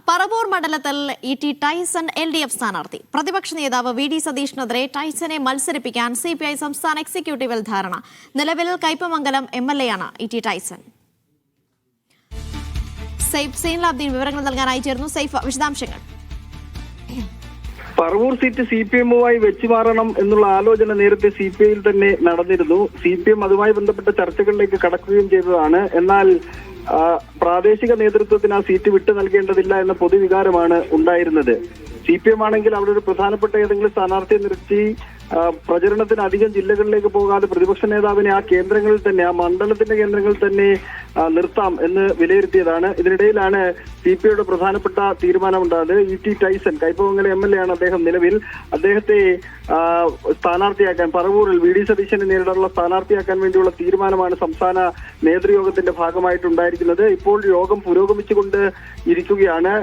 പറവൂർ മണ്ഡലത്തിൽ ഇ.ടി. Tyson LDF സ്ഥാനാർത്ഥി. പ്രതിപക്ഷ നേതാവ് വി.ഡി. സതീഷിനെതിരെ ടൈസനെ മത്സരിപ്പിക്കാൻ CPI സംസ്ഥാന എക്സിക്യൂട്ടീവിൽ ധാരണ. നിലവിൽ കയ്പമംഗലം MLA-യാണ് ഇ.ടി. ടൈസൺ. സൈഫ് സൈനുലാബ്ദീൻ വിവരങ്ങൾ നൽകാനായി ചേർന്നു. സൈഫ്, വിശദാംശങ്ങൾ. പറവൂർ സീറ്റ് CPM-മായി വെച്ചുമാറണം എന്നുള്ള ആലോചന നേരത്തെ CPI-യിൽ തന്നെ നടന്നിരുന്നു. CPM അതുമായി ബന്ധപ്പെട്ട ചർച്ചകളിലേക്ക് കടക്കുകയും ചെയ്തതാണ്. എന്നാൽ പ്രാദേശിക നേതൃത്വത്തിന് ആ സീറ്റ് വിട്ടു നൽകേണ്ടതില്ല എന്ന പൊതുവികാരമാണ് ഉണ്ടായിരുന്നത്. CPM ആണെങ്കിൽ അവിടെ ഒരു പ്രധാനപ്പെട്ട ഏതെങ്കിലും സ്ഥാനാർത്ഥിയെ നിർത്തി പ്രചരണത്തിന് അധികം ജില്ലകളിലേക്ക് പോകാതെ പ്രതിപക്ഷ നേതാവിനെ ആ കേന്ദ്രങ്ങളിൽ തന്നെ, ആ മണ്ഡലത്തിന്റെ കേന്ദ്രങ്ങളിൽ തന്നെ നിർത്താം എന്ന് വിലയിരുത്തിയതാണ്. ഇതിനിടയിലാണ് CPI-യുടെ പ്രധാനപ്പെട്ട തീരുമാനമുണ്ടായത്. ഇ.ടി. ടൈസൺ, കയ്പമംഗലം MLA-ആണ് അദ്ദേഹം. നിലവിൽ അദ്ദേഹത്തെ സ്ഥാനാർത്ഥിയാക്കാൻ, പറവൂരിൽ വി.ഡി. സതീശനെ നേരിടാനുള്ള സ്ഥാനാർത്ഥിയാക്കാൻ വേണ്ടിയുള്ള തീരുമാനമാണ് സംസ്ഥാന നേതൃയോഗത്തിന്റെ ഭാഗമായിട്ടുണ്ടായിരിക്കുന്നത്. ഇപ്പോൾ യോഗം പുരോഗമിച്ചുകൊണ്ട് ഇരിക്കുകയാണ്.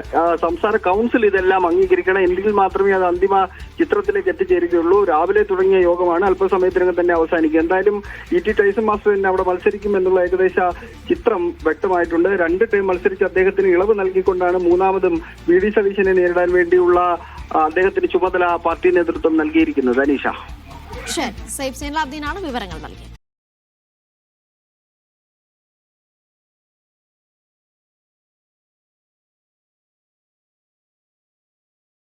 സംസ്ഥാന കൗൺസിൽ ഇതെല്ലാം അംഗീകരിക്കണം, എങ്കിൽ മാത്രമേ അത് അന്തിമ ചിത്രത്തിലേക്ക് എത്തിച്ചേരുകയുള്ളൂ. രാവിലെ തുടങ്ങിയ യോഗമാണ് അല്പസമയത്തിനകം തന്നെ അവസാനിക്കുക. എന്തായാലും ഇ.ടി. ടൈസൺ മാസ്റ്റർ തന്നെ അവിടെ മത്സരിക്കും എന്നുള്ള ഏകദേശ ചിത്രം വ്യക്തമായിട്ടുണ്ട്. 2 ടൈം മത്സരിച്ച് അദ്ദേഹത്തിന് ഇളവ് നൽകിക്കൊണ്ടാണ് മൂന്നാമതും വി.ഡി. സതീശനെ നേരിടാൻ വേണ്ടിയുള്ള അദ്ദേഹത്തിന് ചുമതല പാർട്ടി നേതൃത്വം നൽകിയിരിക്കുന്നത്. അനീഷ, സൈഫ് സൈനുലാബ്ദീനാണ് വിവരങ്ങൾ നൽകിയത്.